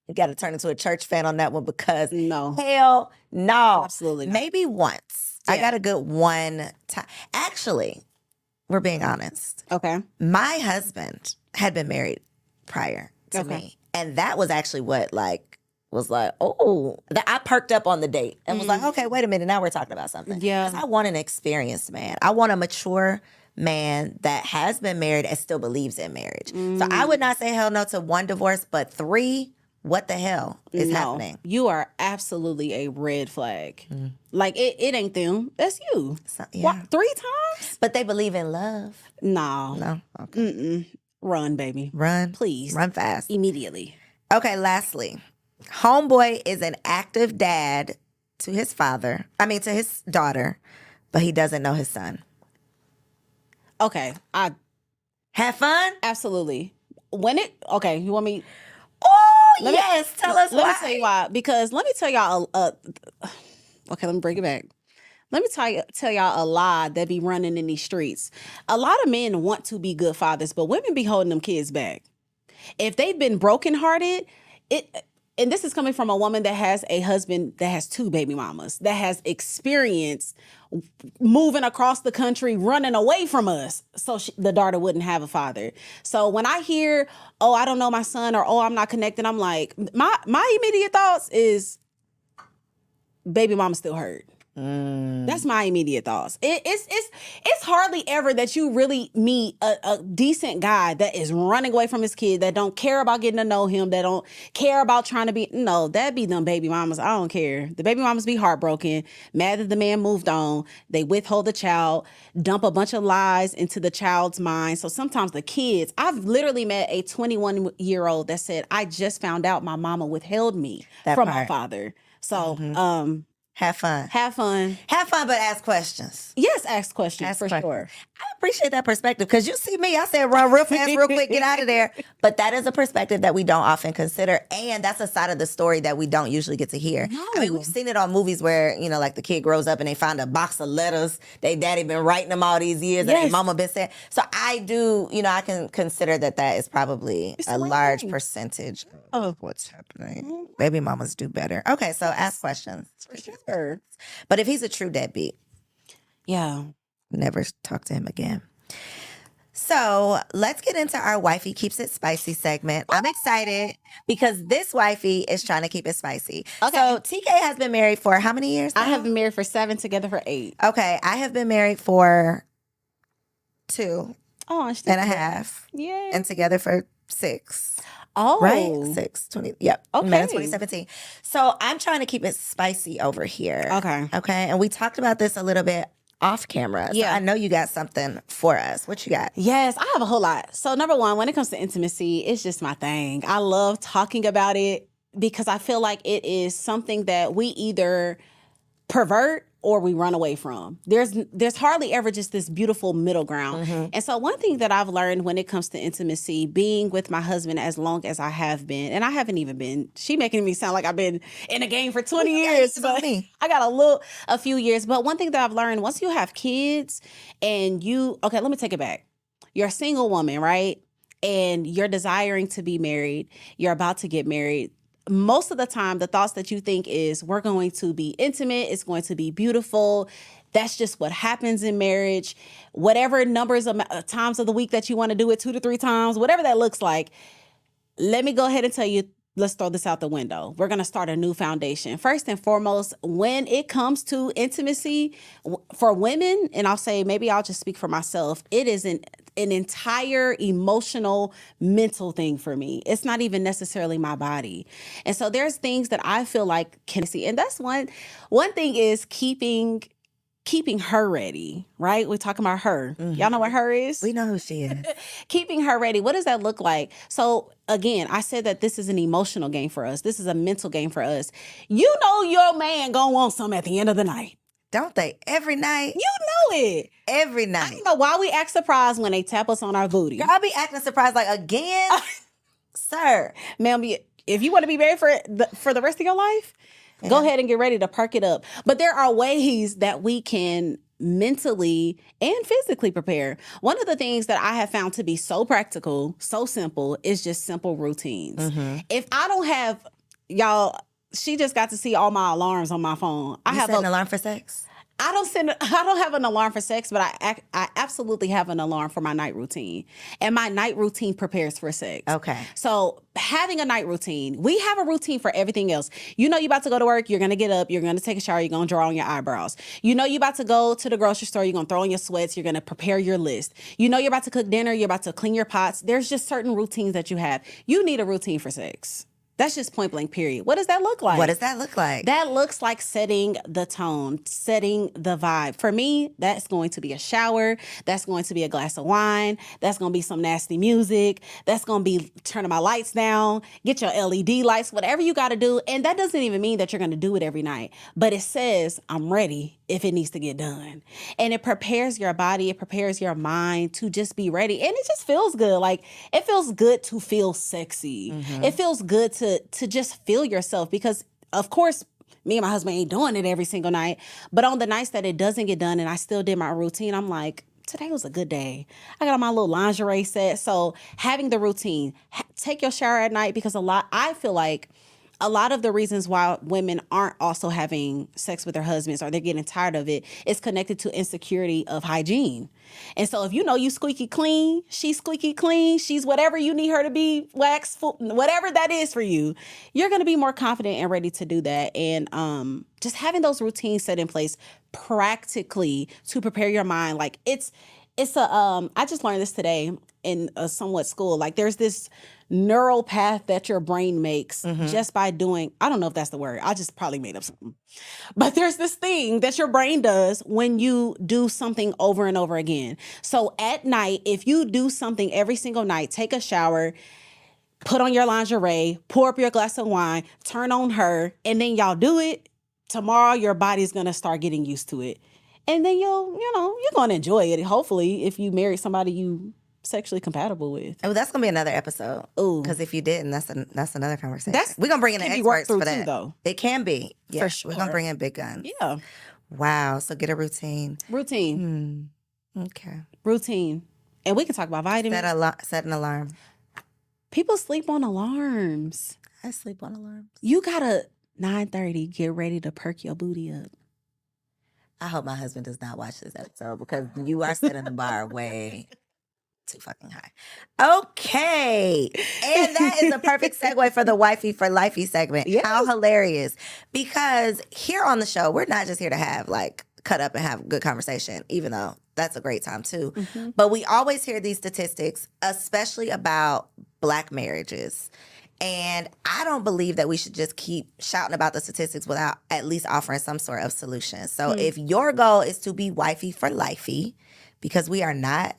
You got to turn into a church fan on that one because No. hell no. Absolutely not. Maybe once. I Yeah. got a good one time. Actually, we're being honest. Okay. My husband had been married prior to Okay. me. And that was actually what was like, oh, I perked up on the date and was like, okay, wait a minute. Now we're talking about something. Yeah. 'Cause I want an experienced man. I want a mature man that has been married and still believes in marriage. So I would not say hell no to 1 divorce, but 3, what the hell is happening? You are absolutely a red flag. Like it ain't them. That's you. So, yeah. What, 3 times? But they believe in love. No. No. Okay. Mm-mm. Run, baby. Run. Please. Run fast. Immediately. Okay, lastly, homeboy is an active dad to his to his daughter, but he doesn't know his son. Okay. I Have fun? absolutely. You want me? Oh, Let me- yes. Tell us why. Let me tell you why. Because let me tell y'all. Okay, let me bring it back. Let me tell y'all a lie that be running in these streets. A lot of men want to be good fathers, but women be holding them kids back. If they've been brokenhearted, and this is coming from a woman that has a husband that has 2 baby mamas, that has experience moving across the country, running away from us, so the daughter wouldn't have a father. So when I hear, oh, I don't know my son, or oh, I'm not connected, I'm like, my immediate thoughts is, baby mama still hurt. That's my immediate thoughts. It's hardly ever that you really meet a decent guy that is running away from his kid, that don't care about getting to know him, that don't care about trying to be. No, that be them baby mamas. I don't care. The baby mamas be heartbroken, mad that the man moved on. They withhold the child, dump a bunch of lies into the child's mind. So sometimes the kids, I've literally met a 21-year-old that said, I just found out my mama withheld me from my father. So, Have fun. have fun. Have fun, but ask questions. Yes, ask questions Ask for questions. sure. I appreciate that perspective because you see me, I said run real fast, real quick, get out of there. But that is a perspective that we don't often consider. And that's a side of the story that we don't usually get to hear. I mean, we've seen it on movies where, like the kid grows up and they find a box of letters. They daddy been writing them all these years and their mama been saying. So I do, I can consider that is probably a large percentage of what's happening. Baby mamas do better. Okay, so ask questions. For sure. But if he's a true deadbeat, Yeah. never talk to him again. So let's get into our Wifey Keeps It Spicy segment. I'm excited because this wifey is trying to keep it spicy. Okay. So TK has been married for how many years now? I have been married for 7, together for 8. Okay, I have been married for 2 Oh, and a half Yeah. and together for 6. Oh. Right? 6, 20. Yep. Okay. Met in 2017. So I'm trying to keep it spicy over here. Okay. Okay. And we talked about this a little bit off camera. Yeah. So I know you got something for us. What you got? Yes, I have a whole lot. So number one, when it comes to intimacy, it's just my thing. I love talking about it because I feel like it is something that we either pervert or we run away from. There's hardly ever just this beautiful middle ground. And so one thing that I've learned when it comes to intimacy, being with my husband as long as I have been, and I haven't even been, she making me sound like I've been in the game for 20 years, but I got a few years. But one thing that I've learned, once you have kids and okay, let me take it back. You're a single woman, right? And you're desiring to be married. You're about to get married. Most of the time, the thoughts that you think is, we're going to be intimate, it's going to be beautiful. That's just what happens in marriage. Whatever numbers of times of the week that you want to do it, 2 to 3 times, whatever that looks like. Let me go ahead and tell you, let's throw this out the window. We're going to start a new foundation. First and foremost, when it comes to intimacy for women, and maybe I'll just speak for myself, it is an entire emotional, mental thing for me. It's not even necessarily my body. And so there's things that I feel like can see. And that's one thing is keeping her ready, right? We're talking about her. Y'all know what her is? We know who she is. Keeping her ready. What does that look like? So again, I said that this is an emotional game for us. This is a mental game for us. You know your man gonna want some at the end of the night. Don't they? Every night. You know it. Every I night. don't know why we act surprised when they tap us on our booty. Girl, I'll be acting surprised like, again? Sir. Ma'am, if you want to be married for the rest of your life, go ahead and get ready to perk it up. But there are ways that we can mentally and physically prepare. One of the things that I have found to be so practical, so simple, is just simple routines. If I don't have y'all, she just got to see all my alarms on my phone. You set an alarm for sex? I don't have an alarm for sex, but I absolutely have an alarm for my night routine. And my night routine prepares for sex. Okay. So having a night routine, we have a routine for everything else. You know you're about to go to work, you're going to get up, you're going to take a shower, you're going to draw on your eyebrows. You know you're about to go to the grocery store, you're going to throw on your sweats, you're going to prepare your list. You know you're about to cook dinner, you're about to clean your pots. There's just certain routines that you have. You need a routine for sex. That's just point blank, period. What does that look like? What does that look like? That looks like setting the tone, setting the vibe. For me, that's going to be a shower. That's going to be a glass of wine. That's going to be some nasty music. That's going to be turning my lights down, get your LED lights, whatever you got to do. And that doesn't even mean that you're going to do it every night. But it says, I'm ready if it needs to get done. And it prepares your body. It prepares your mind to just be ready. And it just feels good. Like, it feels good to feel sexy. Mm-hmm. It feels good to just feel yourself, because of course me and my husband ain't doing it every single night, but on the nights that it doesn't get done and I still did my routine, I'm like, today was a good day. I got on my little lingerie set. So having the routine, take your shower at night, because I feel like a lot of the reasons why women aren't also having sex with their husbands, or they're getting tired of it, is connected to insecurity of hygiene. And so if you know you squeaky clean, she's squeaky clean, she's whatever you need her to be, whatever that is for you, you're going to be more confident and ready to do that. And just having those routines set in place practically to prepare your mind. Like it's I just learned this today in a somewhat school. Like there's this neural path that your brain makes just by doing, I don't know if that's the word, I just probably made up something. But there's this thing that your brain does when you do something over and over again. So at night, if you do something every single night, take a shower, put on your lingerie, pour up your glass of wine, turn on her, and then y'all do it, tomorrow your body's going to start getting used to it. And then you're going to enjoy it. Hopefully, if you marry somebody you sexually compatible with. Oh, that's gonna be another episode. Ooh, because if you didn't, that's another conversation. We're gonna bring in an experts for that. Too, though. It can be, yeah. For sure. We're gonna bring in big guns. Yeah. Wow. So get a routine. Okay. Routine, and we can talk about vitamins. Set an alarm. People sleep on alarms. I sleep on alarms. You gotta 9:30 get ready to perk your booty up. I hope my husband does not watch this episode, because you are setting the bar way too fucking high. Okay. And that is a perfect segue for the Wifey for Lifey segment. Yes. How hilarious. Because here on the show, we're not just here to have cut up and have good conversation, even though that's a great time too. Mm-hmm. But we always hear these statistics, especially about Black marriages. And I don't believe that we should just keep shouting about the statistics without at least offering some sort of solution. So if your goal is to be Wifey for Lifey, because we are not,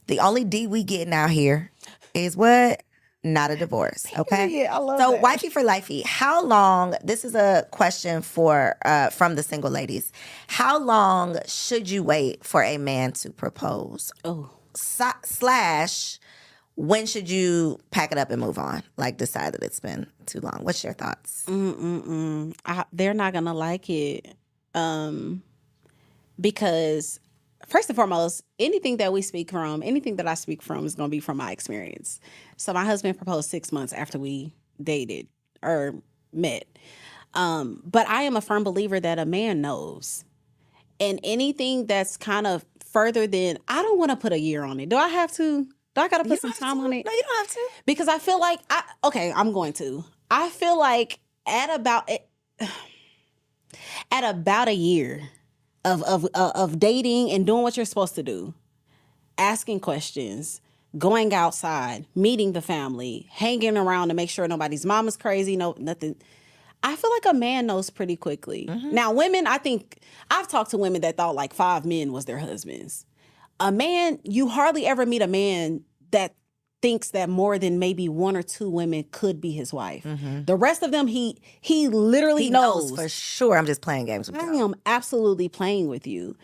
the only D we getting out here is what? Not a divorce, okay? Yeah, I love that. So Wifey for Lifey, how long, this is a question for from the single ladies, how long should you wait for a man to propose? Oh. / when should you pack it up and move on? Decide that it's been too long. What's your thoughts? They're not going to like it. Because first and foremost, anything that I speak from is going to be from my experience. So my husband proposed 6 months after we dated or met. But I am a firm believer that a man knows. And anything that's kind of further than, I don't want to put a year on it. Do I have to? Do I got to put some time on it? No, you don't have to. Because I feel like, I'm going to. I feel like at about a year of dating and doing what you're supposed to do, asking questions, going outside, meeting the family, hanging around to make sure nobody's mama's crazy, nothing. I feel like a man knows pretty quickly. Mm-hmm. Now, women, I think, I've talked to women that thought 5 men was their husbands. A man, you hardly ever meet a man that thinks that more than maybe 1 or 2 women could be his wife. Mm-hmm. The rest of them, he literally knows. For sure. I'm just playing games with you. I am absolutely playing with you.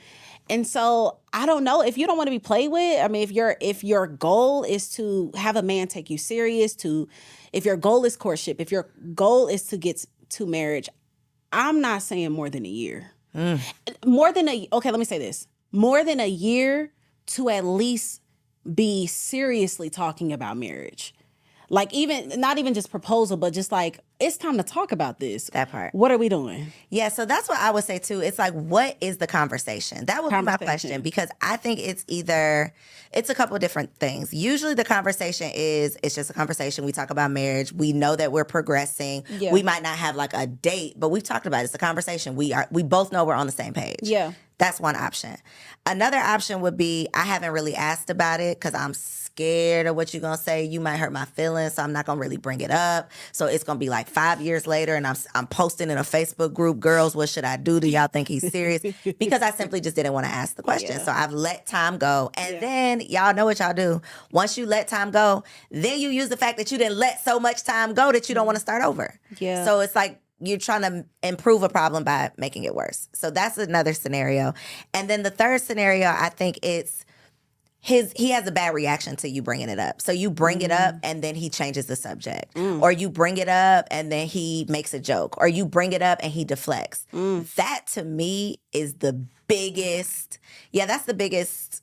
And so I don't know, if you don't want to be played with, I mean, if your goal is to have a man take you serious, if your goal is courtship, if your goal is to get to marriage, I'm not saying more than a year. Okay, let me say this. More than a year to at least be seriously talking about marriage. Like not even just proposal, but just like, it's time to talk about this. That part. What are we doing? Yeah, so that's what I would say too. It's like, what is the conversation? That would be my question, because I think it's a couple of different things. Usually the conversation it's just a conversation. We talk about marriage. We know that we're progressing. Yeah. We might not have like a date, but we've talked about it. It's a conversation. We both know we're on the same page. Yeah. That's one option. Another option would be, I haven't really asked about it because I'm scared of what you're going to say. You might hurt my feelings, so I'm not going to really bring it up. So it's going to be like 5 years later, and I'm posting in a Facebook group, girls, what should I do? Do y'all think he's serious? Because I simply just didn't want to ask the question. Yeah. So I've let time go. And then y'all know what y'all do. Once you let time go, then you use the fact that you didn't let so much time go that you don't want to start over. Yeah. So it's like, you're trying to improve a problem by making it worse. So that's another scenario. And then the third scenario, I think it's he has a bad reaction to you bringing it up. So you bring it up and then he changes the subject. Or you bring it up and then he makes a joke. Or you bring it up and he deflects. That to me is the biggest, that's the biggest.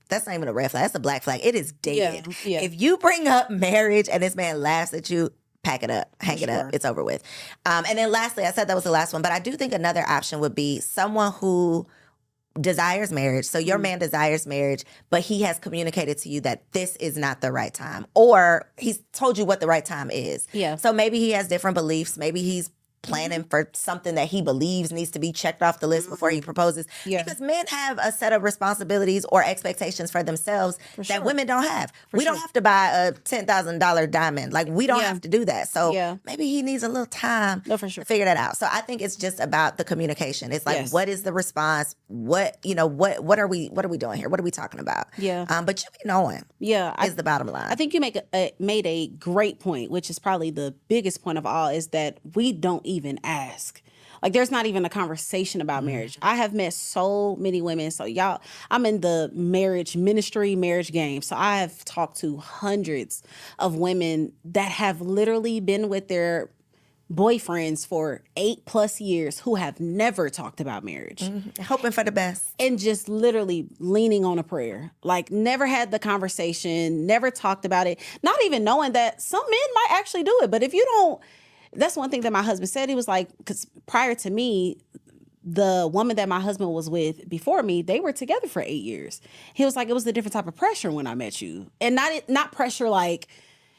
That's not even a red flag. That's a black flag. It is dead. Yeah. If you bring up marriage and this man laughs at you, pack it up, hang it up, it's over with. And then lastly, I said that was the last one, but I do think another option would be someone who desires marriage. So your man desires marriage, but he has communicated to you that this is not the right time, or he's told you what the right time is. Yeah. So maybe he has different beliefs. Maybe he's planning for something that he believes needs to be checked off the list before he proposes. Yeah. Because men have a set of responsibilities or expectations for themselves that women don't have. We don't have to buy a $10,000 diamond. Like, we don't have to do that. So maybe he needs a little time to figure that out. So I think it's just about the communication. It's like, what is the response? What are we doing here? What are we talking about? Yeah. But you be knowing. Yeah. Is the bottom line. I think you made a great point, which is probably the biggest point of all, is that we don't even ask. Like, there's not even a conversation about marriage. I have met so many women. So I'm in the marriage game. So I have talked to hundreds of women that have literally been with their boyfriends for 8+ years who have never talked about marriage. Hoping for the best. And just literally leaning on a prayer. Like, never had the conversation, never talked about it, not even knowing that some men might actually do it. But if you don't, that's one thing that my husband said. He was like, because prior to me, the woman that my husband was with before me, they were together for 8 years. He was like, it was a different type of pressure when I met you. And not pressure like,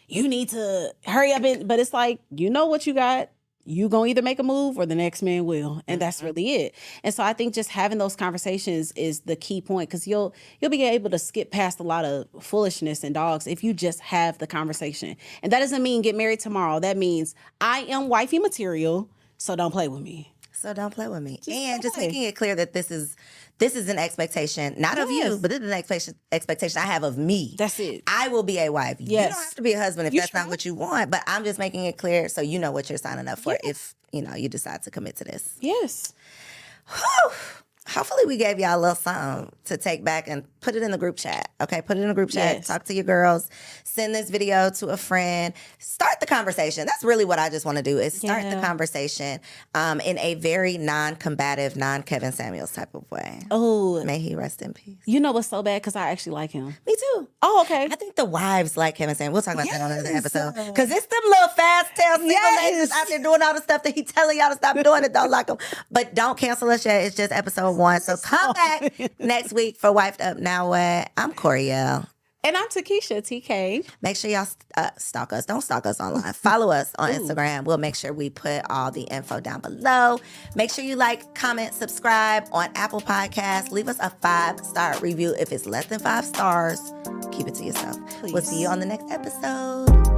you need to hurry up, but it's like, you know what you got. You gonna either make a move or the next man will. And that's really it. And so I think just having those conversations is the key point, because you'll be able to skip past a lot of foolishness and dogs if you just have the conversation. And that doesn't mean get married tomorrow. That means I am wifey material, so don't play with me. Just making it clear that this is an expectation, not of you, but this is an expectation I have of me. That's it. I will be a wife. Yes. You don't have to be a husband if that's not what you want, but I'm just making it clear so you know what you're signing up for if, you decide to commit to this. Yes. Whew. Hopefully we gave y'all a little something to take back and put it in the group chat. Okay, put it in the group chat. Yes. Talk to your girls. Send this video to a friend. Start the conversation. That's really what I just want to do, is start the conversation in a very non-combative, non-Kevin Samuels type of way. Oh. May he rest in peace. You know what's so bad? Because I actually like him. Me too. Oh, okay. I think the wives like Kevin Samuels. We'll talk about that on another episode. Because it's them little fast tail single ladies out there doing all the stuff that he telling y'all to stop doing and don't like them. But don't cancel us yet. It's just episode 1. So come back next week for Wifed Up Now What. I'm Coriel. And I'm Takesha, TK. Make sure y'all stalk us. Don't stalk us online. Follow us on Instagram. We'll make sure we put all the info down below. Make sure you like, comment, subscribe on Apple Podcasts. Leave us a 5-star review. If it's less than 5 stars, keep it to yourself. Please. We'll see you on the next episode.